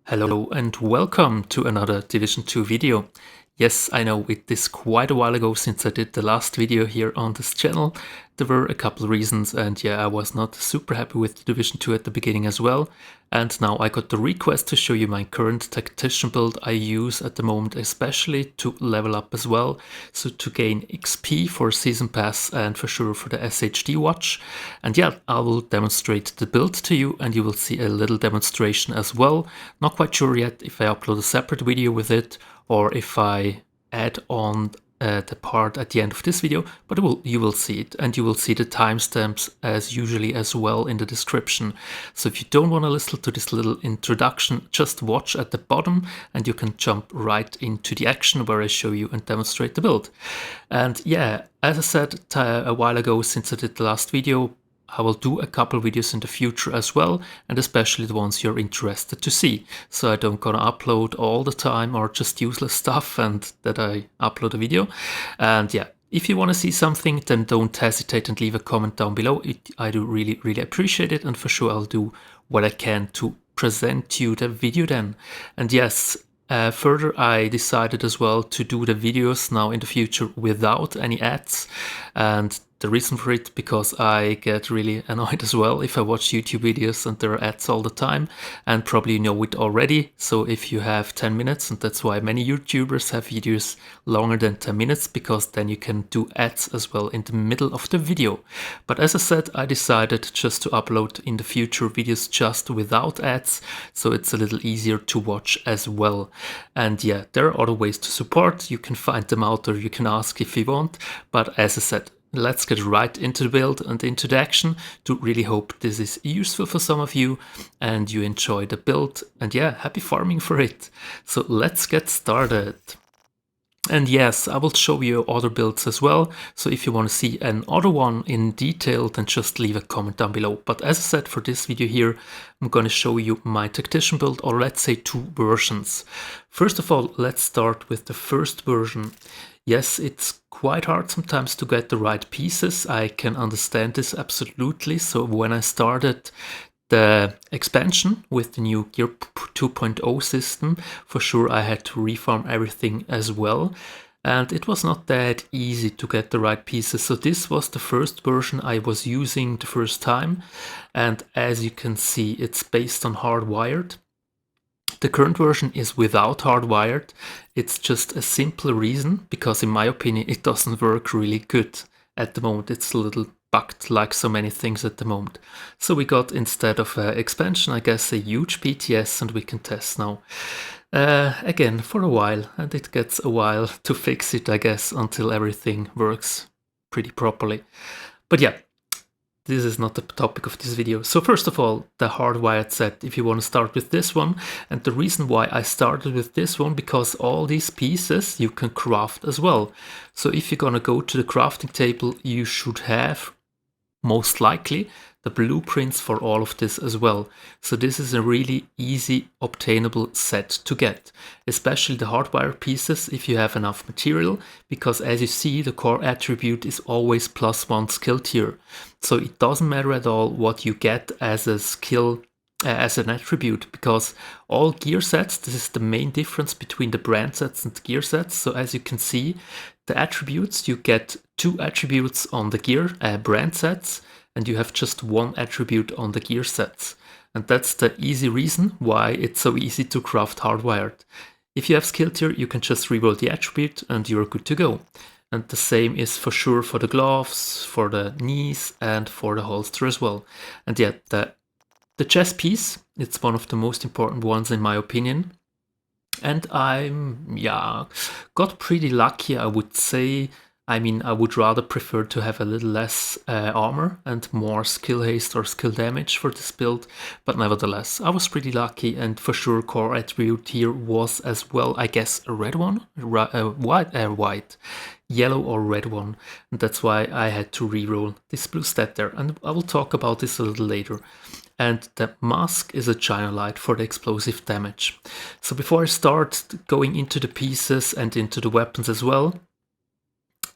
Hello and welcome to another Division 2 video. Yes, I know it is quite a while ago since I did the last video here on this channel. There were a couple of reasons and yeah, I was not super happy with Division 2 at the beginning as well. And now I got the request to show you my current tactician build I use at the moment, especially to level up as well. So to gain XP for Season Pass and for sure for the SHD watch. And yeah, I will demonstrate the build to you and you will see a little demonstration as well. Not quite sure yet if I upload a separate video with it or if I add on the part at the end of this video, but you will see it, and you will see the timestamps as usually as well in the description. So if you don't want to listen to this little introduction, just watch at the bottom and you can jump right into the action where I show you and demonstrate the build. And yeah, as I said a while ago since I did the last video, I will do a couple videos in the future as well, and especially the ones you're interested to see. So I don't gonna upload all the time or just useless stuff and that I upload a video. And yeah, if you want to see something, then don't hesitate and leave a comment down below. I do really appreciate it, and for sure I'll do what I can to present you the video then. And yes, further, I decided as well to do the videos now in the future without any ads, and the reason for it, because I get really annoyed as well if I watch YouTube videos and there are ads all the time, and probably you know it already. So if you have 10 minutes, and that's why many YouTubers have videos longer than 10 minutes, because then you can do ads as well in the middle of the video. But as I said, I decided just to upload in the future videos just without ads, so it's a little easier to watch as well. And yeah, there are other ways to support. You can find them out or you can ask if you want, but as I said, let's get right into the build and into the action. To really hope this is useful for some of you and you enjoy the build, and yeah, happy farming for it. So let's get started. And yes, I will show you other builds as well, so if you want to see another one in detail, then just leave a comment down below. But as I said, for this video here, I'm going to show you my tactician build, or let's say two versions. First of all, let's start with the first version. Yes, it's quite hard sometimes to get the right pieces. I can understand this absolutely. So when I started the expansion with the new Gear 2.0 system, for sure I had to refarm everything as well. And it was not that easy to get the right pieces. So this was the first version I was using the first time. And as you can see, it's based on hardwired. The current version is without hardwired. It's just a simple reason, because in my opinion it doesn't work really good at the moment. It's a little bugged like so many things at the moment. So we got, instead of expansion, I guess, a huge PTS, and we can test now. Again, for a while, and it gets a while to fix it, I guess, until everything works pretty properly. But yeah, this is not the topic of this video. So first of all, the hardwired set, if you want to start with this one. And the reason why I started with this one, because all these pieces you can craft as well. So if you're gonna go to the crafting table, you should have, most likely, the blueprints for all of this as well. So this is a really easy obtainable set to get, especially the hardwire pieces if you have enough material, because as you see, the core attribute is always +1 skill tier. So it doesn't matter at all what you get as a skill, as an attribute, because all gear sets, this is the main difference between the brand sets and the gear sets. So as you can see, the attributes, you get 2 attributes on the gear brand sets, and you have just 1 attribute on the gear sets. And that's the easy reason why it's so easy to craft hardwired. If you have skill tier, you can just reroll the attribute and you're good to go. And the same is for sure for the gloves, for the knees, and for the holster as well. And yeah, the chest piece, it's one of the most important ones in my opinion. And got pretty lucky, I would say. I mean, I would rather prefer to have a little less armor and more skill haste or skill damage for this build, but nevertheless, I was pretty lucky, and for sure core attribute here was as well, I guess, a red one, white, yellow or red one, and that's why I had to reroll this blue stat there, and I will talk about this a little later. And the mask is a China light for the explosive damage. So before I start going into the pieces and into the weapons as well,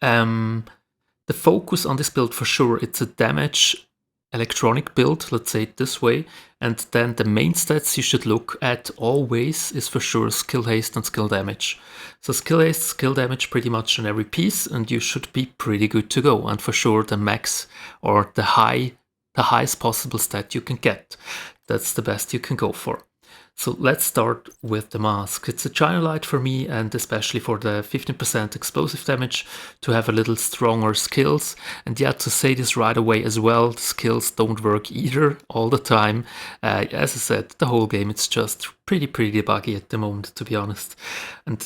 the focus on this build, for sure, it's a damage electronic build, let's say it this way. And then the main stats you should look at always is for sure skill haste and skill damage. So skill haste, skill damage pretty much on every piece, and you should be pretty good to go. And for sure the max or the highest possible stat you can get. That's the best you can go for. So let's start with the mask. It's a China Light for me, and especially for the 15% explosive damage, to have a little stronger skills. And yeah, to say this right away as well, the skills don't work either all the time. As I said, the whole game it's just pretty buggy at the moment, to be honest. And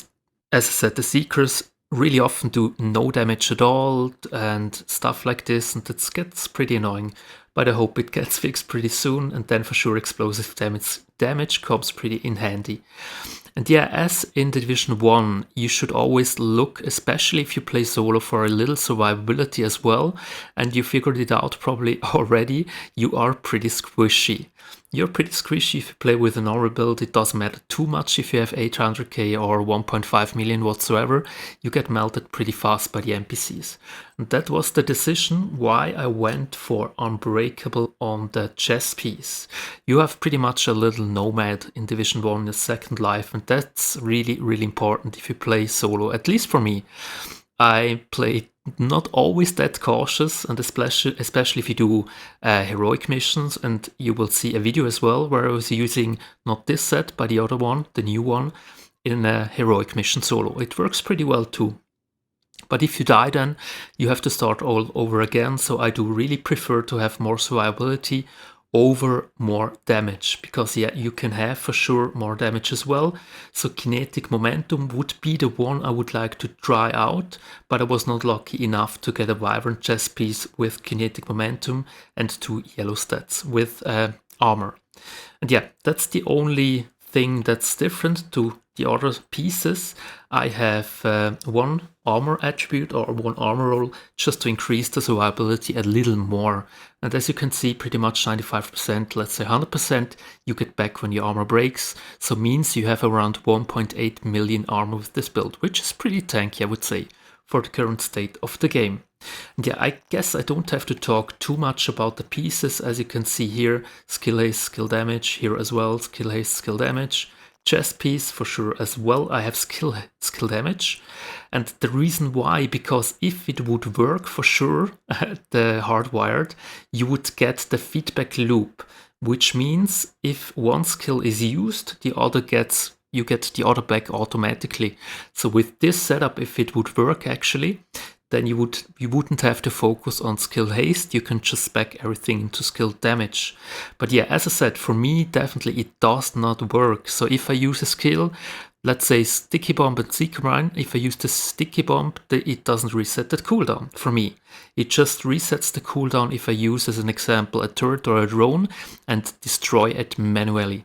as I said, the Seekers really often do no damage at all and stuff like this, and it gets pretty annoying. But I hope it gets fixed pretty soon, and then for sure explosive damage comes pretty in handy. And yeah, as in the Division 1, you should always look, especially if you play solo, for a little survivability as well. And you figured it out probably already, you are pretty squishy. You're pretty squishy if you play with an aura build. It doesn't matter too much if you have 800k or 1.5 million whatsoever. You get melted pretty fast by the NPCs. And that was the decision why I went for Unbreakable on the chess piece. You have pretty much a little nomad in Division 1 in the second life, and that's really important if you play solo, at least for me. I play not always that cautious, and especially if you do heroic missions, and you will see a video as well where I was using not this set but the other one, the new one, in a heroic mission solo. It works pretty well too. But if you die, then you have to start all over again, so I do really prefer to have more survivability over more damage, because yeah, you can have for sure more damage as well. So kinetic momentum would be the one I would like to try out, but I was not lucky enough to get a vibrant chess piece with kinetic momentum and 2 yellow stats with armor. And yeah, that's the only thing that's different to the other pieces. I have one armor attribute or one armor roll just to increase the survivability a little more. And as you can see, pretty much 95%, let's say 100%, you get back when your armor breaks. So means you have around 1.8 million armor with this build, which is pretty tanky, I would say, for the current state of the game. And yeah, I guess I don't have to talk too much about the pieces. As you can see here, skill haste, skill damage, here as well, skill haste, skill damage. Chest piece for sure as well, I have skill damage. And the reason why, because if it would work for sure, the hardwired, you would get the feedback loop, which means if one skill is used, you get the other back automatically. So with this setup, if it would work actually, then you wouldn't have to focus on skill haste, you can just spec everything into skill damage. But yeah, as I said, for me definitely it does not work. So if I use a skill, let's say Sticky Bomb and Seeker Mine, if I use the Sticky Bomb, it doesn't reset the cooldown for me. It just resets the cooldown if I use, as an example, a turret or a drone and destroy it manually.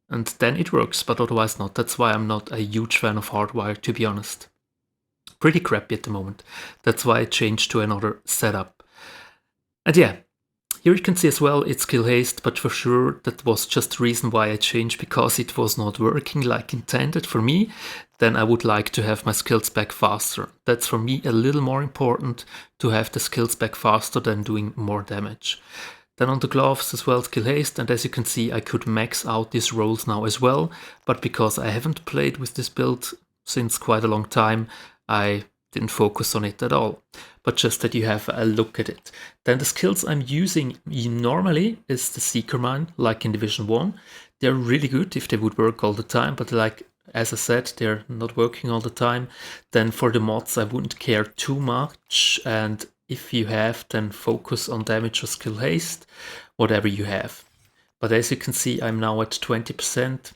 And then it works, but otherwise not. That's why I'm not a huge fan of hardwire, to be honest. Pretty crappy at the moment. That's why I changed to another setup. And yeah, here you can see as well it's skill haste, but for sure that was just the reason why I changed, because it was not working like intended for me. Then I would like to have my skills back faster. That's for me a little more important, to have the skills back faster than doing more damage. Then on the gloves as well, skill haste, and as you can see I could max out these rolls now as well, but because I haven't played with this build since quite a long time, I didn't focus on it at all, but just that you have a look at it. Then the skills I'm using normally is the Seeker Mine, like in Division 1. They're really good if they would work all the time, but like, as I said, they're not working all the time. Then for the mods I wouldn't care too much, and if you have, then focus on damage or skill haste, whatever you have. But as you can see, I'm now at 20%.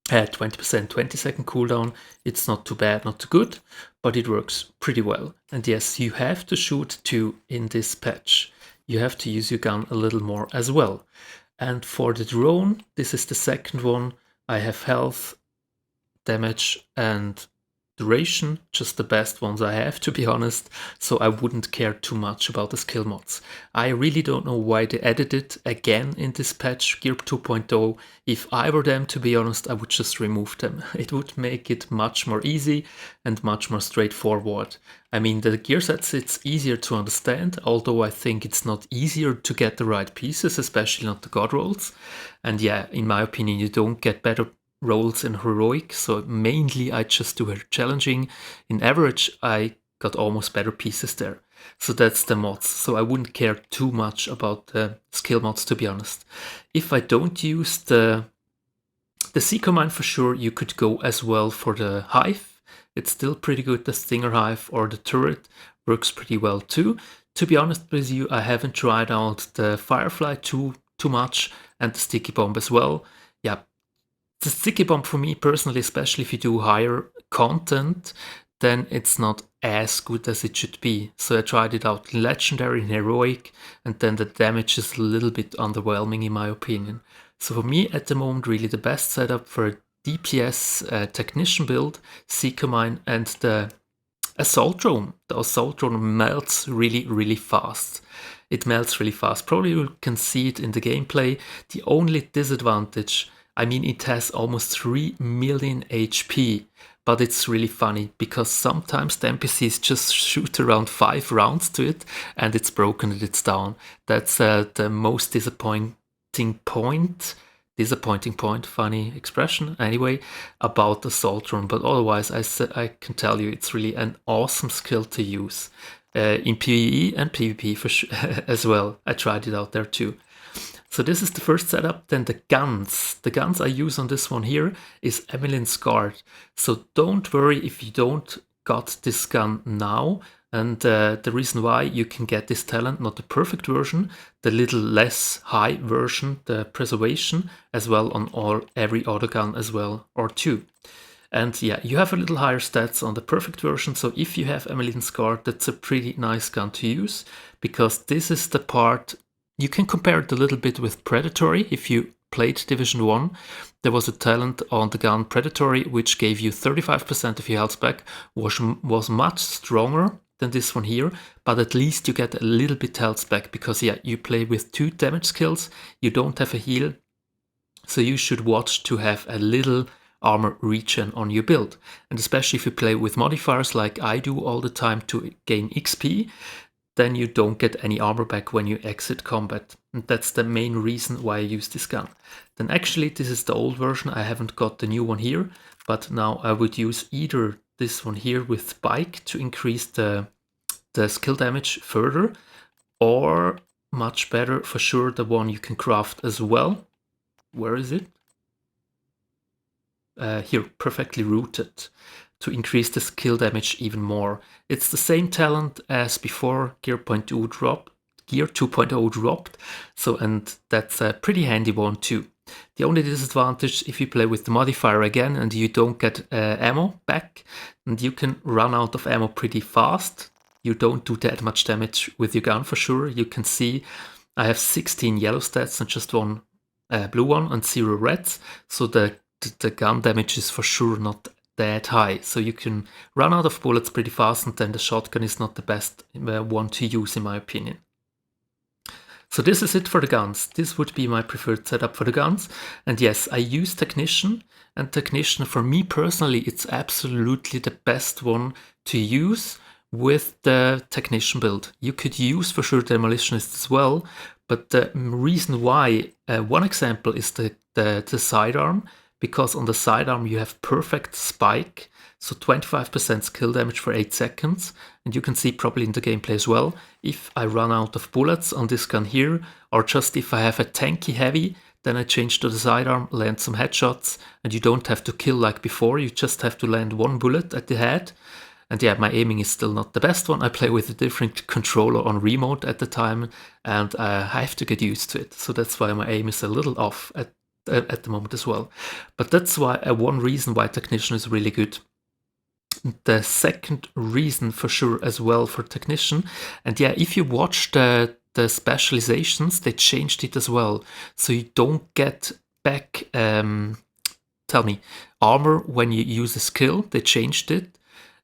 20-second cooldown. It's not too bad, not too good, but it works pretty well. And yes, you have to shoot 2 in this patch. You have to use your gun a little more as well. And for the drone, this is the second one. I have health, damage and Duration, just the best ones I have, to be honest, so I wouldn't care too much about the skill mods. I really don't know why they added it again in this patch, Gear 2.0. If I were them, to be honest, I would just remove them. It would make it much more easy and much more straightforward. I mean, the gear sets, it's easier to understand, although I think it's not easier to get the right pieces, especially not the god rolls. And yeah, in my opinion, you don't get better rolls in heroic, so mainly I just do her challenging. In average, I got almost better pieces there. So that's the mods, so I wouldn't care too much about the skill mods, to be honest. If I don't use the Seeker Mine, for sure, you could go as well for the Hive. It's still pretty good, the Stinger Hive or the Turret works pretty well too. To be honest with you, I haven't tried out the Firefly too much, and the Sticky Bomb as well. Yeah, the Sticky Bomb for me personally, especially if you do higher content, then it's not as good as it should be. So I tried it out in Legendary and Heroic, and then the damage is a little bit underwhelming in my opinion. So for me at the moment, really the best setup for a DPS Technician build, Seeker Mine, and the Assault Drone. The Assault Drone melts really fast. It melts really fast. Probably you can see it in the gameplay. The only disadvantage, I mean, it has almost 3 million HP, but it's really funny because sometimes the NPCs just shoot around 5 rounds to it and it's broken and it's down. That's the most disappointing point, funny expression anyway, about the Assault Drone. But otherwise, I can tell you it's really an awesome skill to use in PvE and PvP for sure as well. I tried it out there too. So this is the first setup. Then the guns. The guns I use on this one here is Emmeline's Guard. So don't worry if you don't got this gun now. And the reason why, you can get this talent, not the perfect version, the little less high version, the preservation, as well on every other gun as well, or two. And yeah, you have a little higher stats on the perfect version, so if you have Emmeline's Guard, that's a pretty nice gun to use, because this is the part, you can compare it a little bit with Predatory. If you played Division 1, there was a talent on the gun Predatory, which gave you 35% of your health back, was much stronger than this one here, but at least you get a little bit health back, because yeah, you play with 2 damage skills, you don't have a heal, so you should watch to have a little armor regen on your build. And especially if you play with modifiers like I do all the time to gain XP, then you don't get any armor back when you exit combat. And that's the main reason why I use this gun. Then actually this is the old version, I haven't got the new one here, but now I would use either this one here with Spike to increase the skill damage further, or much better for sure the one you can craft as well. Where is it? Here, Perfectly Rooted, to increase the skill damage even more. It's the same talent as before Gear 2.0 dropped, so, and that's a pretty handy one too. The only disadvantage, if you play with the modifier again and you don't get ammo back, and you can run out of ammo pretty fast. You don't do that much damage with your gun for sure. You can see I have 16 yellow stats and just 1 blue one and 0 reds, so the gun damage is for sure not that high. So you can run out of bullets pretty fast, and then the shotgun is not the best one to use in my opinion. So this is it for the guns. This would be my preferred setup for the guns. And yes, I use Technician, and Technician for me personally, it's absolutely the best one to use with the Technician build. You could use for sure Demolitionist as well, but the reason why, one example is the sidearm, because on the sidearm you have perfect spike, so 25% skill damage for 8 seconds, and you can see probably in the gameplay as well, if I run out of bullets on this gun here, or just if I have a tanky heavy, then I change to the sidearm, land some headshots, and you don't have to kill like before, you just have to land 1 bullet at the head. And yeah, my aiming is still not the best one. I play with a different controller on remote at the time, and I have to get used to it. So that's why my aim is a little off at the moment as well. But that's why one reason why Technician is really good. The second reason for sure as well for Technician, and yeah, if you watch the specializations, they changed it as well. So you don't get back, armor when you use a skill, they changed it.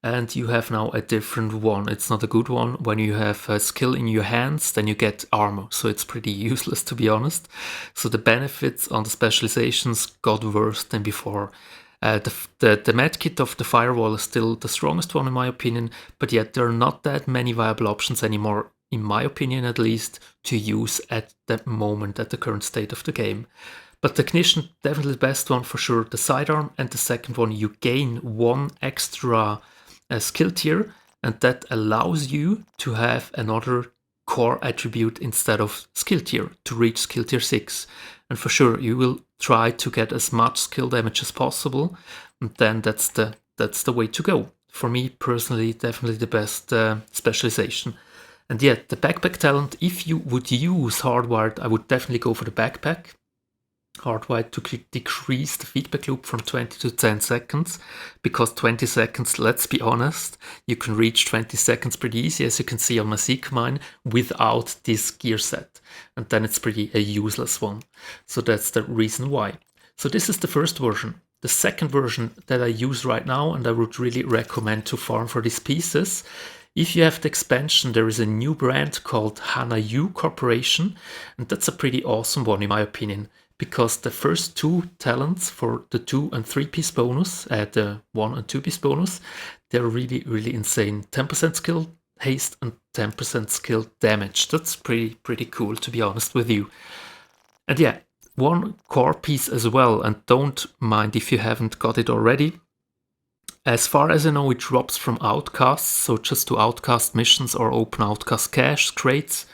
and you have now a different one. It's not a good one. When you have a skill in your hands, then you get armor, so it's pretty useless, to be honest. So the benefits on the specializations got worse than before. The medkit of the firewall is still the strongest one in my opinion, but yet there are not that many viable options anymore, in my opinion at least, to use at that moment, at the current state of the game. But Technician, definitely the best one for sure. The sidearm, and the second one, you gain one extra skill tier, and that allows you to have another core attribute instead of skill tier to reach skill tier 6. And for sure you will try to get as much skill damage as possible, and then that's the way to go. For me personally, definitely the best specialization. And yet the backpack talent, if you would use hardwired, I would definitely go for the backpack. Hardwired to decrease the feedback loop from 20 to 10 seconds, because 20 seconds, let's be honest, you can reach 20 seconds pretty easy, as you can see on my Seek mine, without this gear set, and then it's pretty a useless one. So that's the reason why. So this is the first version. The second version that I use right now, and I would really recommend to farm for these pieces. If you have the expansion, there is a new brand called Hanayu Corporation, and that's a pretty awesome one in my opinion, because the first two talents for the 2 and 3 piece bonus, the 1 and 2 piece bonus, they're really, really insane. 10% skill haste and 10% skill damage. That's pretty cool, to be honest with you. And yeah, one core piece as well, and don't mind if you haven't got it already. As far as I know, it drops from outcasts, so just do outcast missions or open outcast cache crates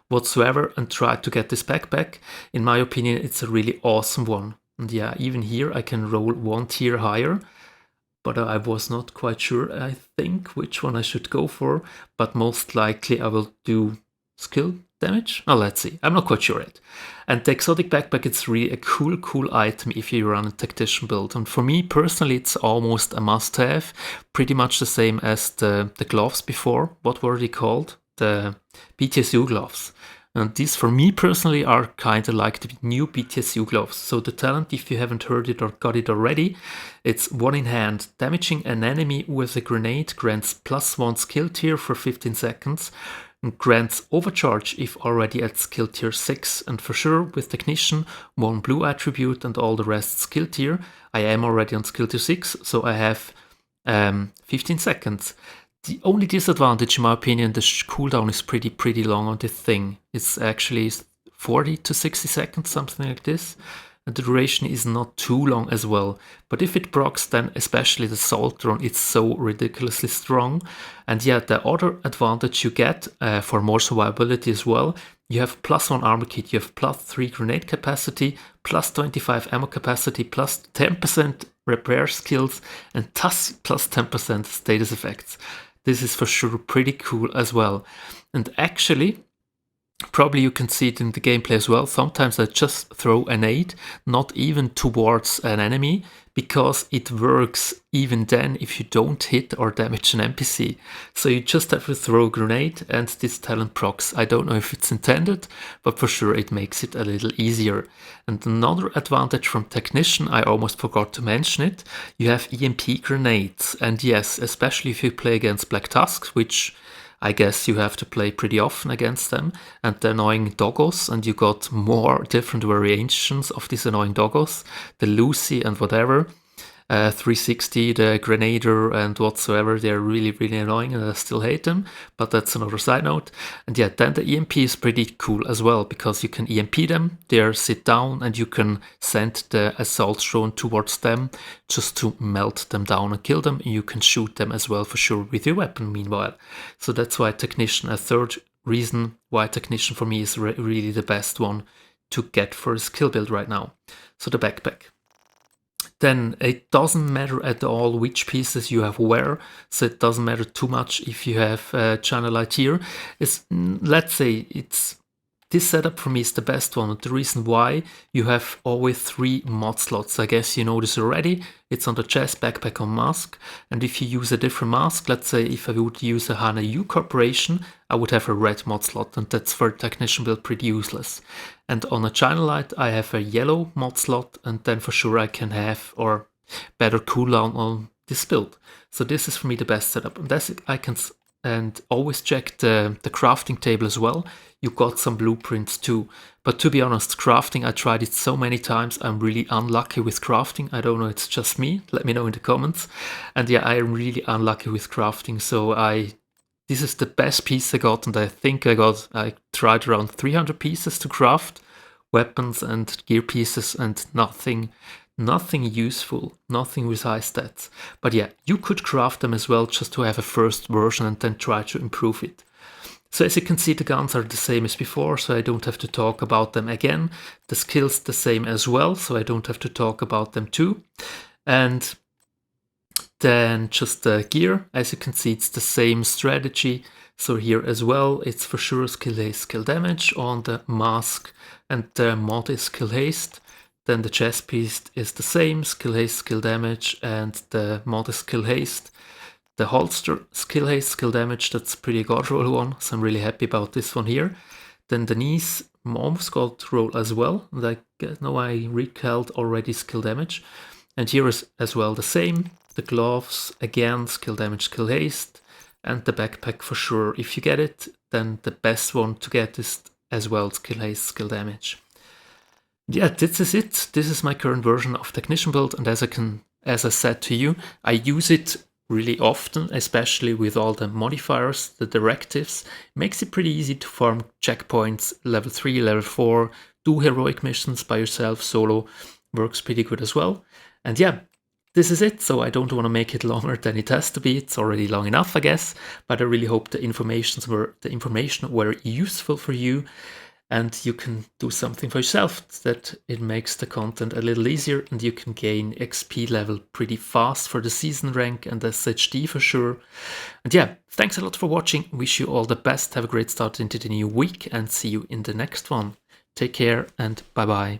whatsoever and try to get this backpack. In my opinion, it's a really awesome one. And yeah, even here I can roll one tier higher, but I was not quite sure, I think, which one I should go for, but most likely I will do skill damage? Oh, let's see. I'm not quite sure yet. And the exotic backpack, it's really a cool item if you run a tactician build. And for me personally, it's almost a must-have. Pretty much the same as the gloves before. What were they called? The BTSU gloves. And these for me personally are kind of like the new BTSU gloves. So the talent, if you haven't heard it or got it already, it's 1 in hand. Damaging an enemy with a grenade grants +1 skill tier for 15 seconds. And grants overcharge if already at skill tier 6, and for sure with Technician, 1 blue attribute and all the rest skill tier. I am already on skill tier 6, so I have 15 seconds. The only disadvantage in my opinion, the cooldown is pretty long on this thing. It's actually 40 to 60 seconds, something like this. And the duration is not too long as well. But if it procs, then especially the Salt Drone, it's so ridiculously strong. And yeah, the other advantage you get for more survivability as well, you have +1 armor kit, you have +3 grenade capacity, +25 ammo capacity, +10% repair skills, and thus +10% status effects. This is for sure pretty cool as well. And actually, probably you can see it in the gameplay as well. Sometimes I just throw a nade, not even towards an enemy, because it works even then if you don't hit or damage an NPC. So you just have to throw a grenade and this talent procs. I don't know if it's intended, but for sure it makes it a little easier. And another advantage from Technician, I almost forgot to mention it, you have EMP grenades. And yes, especially if you play against Black Tusks, which I guess you have to play pretty often against them, and the annoying doggos, and you got more different variations of these annoying doggos, the Lucy and whatever, 360, the Grenader and whatsoever. They're really annoying and I still hate them, but that's another side note. And yeah, then the EMP is pretty cool as well, because you can EMP them, they sit down, and you can send the assault drone towards them just to melt them down and kill them. And you can shoot them as well for sure with your weapon meanwhile. So that's why Technician, a third reason why Technician for me is really the best one to get for a skill build right now. So the backpack. Then it doesn't matter at all which pieces you have where, so it doesn't matter too much if you have channel light here. Let's say this setup for me is the best one, and the reason why, you have always 3 mod slots. I guess you know this already. It's on the chest, backpack, on mask, and if you use a different mask, let's say if I would use a Hanayu Corporation, I would have a red mod slot, and that's for Technician build pretty useless. And on a channel light, I have a yellow mod slot, and then for sure I can have, or better cooldown on this build. So this is for me the best setup. And that's I can and always check the crafting table as well. You got some blueprints too. But to be honest, crafting, I tried it so many times. I'm really unlucky with crafting. I don't know, it's just me. Let me know in the comments. And yeah, I'm really unlucky with crafting. So this is the best piece I got, and I think I tried around 300 pieces to craft weapons and gear pieces, and nothing useful, nothing with high stats. But yeah, you could craft them as well just to have a first version and then try to improve it. So as you can see, the guns are the same as before, so I don't have to talk about them again. The skills the same as well, so I don't have to talk about them too. And then just the gear, as you can see, it's the same strategy. So here as well, it's for sure skill haste, skill damage on the mask, and the mod is skill haste. Then the chest piece is the same, skill haste, skill damage, and the mod is skill haste. The holster, skill haste, skill damage, that's a pretty god roll one, so I'm really happy about this one here. Then the knees, almost god roll as well, and I know I recalled already skill damage. And here is as well the same. The gloves, again, skill damage, skill haste, and the backpack for sure. If you get it, then the best one to get is as well skill haste, skill damage. Yeah, this is it. This is my current version of Technician build, and as I said to you, I use it really often, especially with all the modifiers, the directives. Makes it pretty easy to farm checkpoints, level 3, level 4, do heroic missions by yourself, solo, works pretty good as well. And yeah, this is it, so I don't want to make it longer than it has to be. It's already long enough, I guess, but I really hope the information were useful for you, and you can do something for yourself, that it makes the content a little easier, and you can gain XP level pretty fast for the season rank and the SHD for sure. And yeah, thanks a lot for watching. Wish you all the best. Have a great start into the new week, and see you in the next one. Take care and bye bye.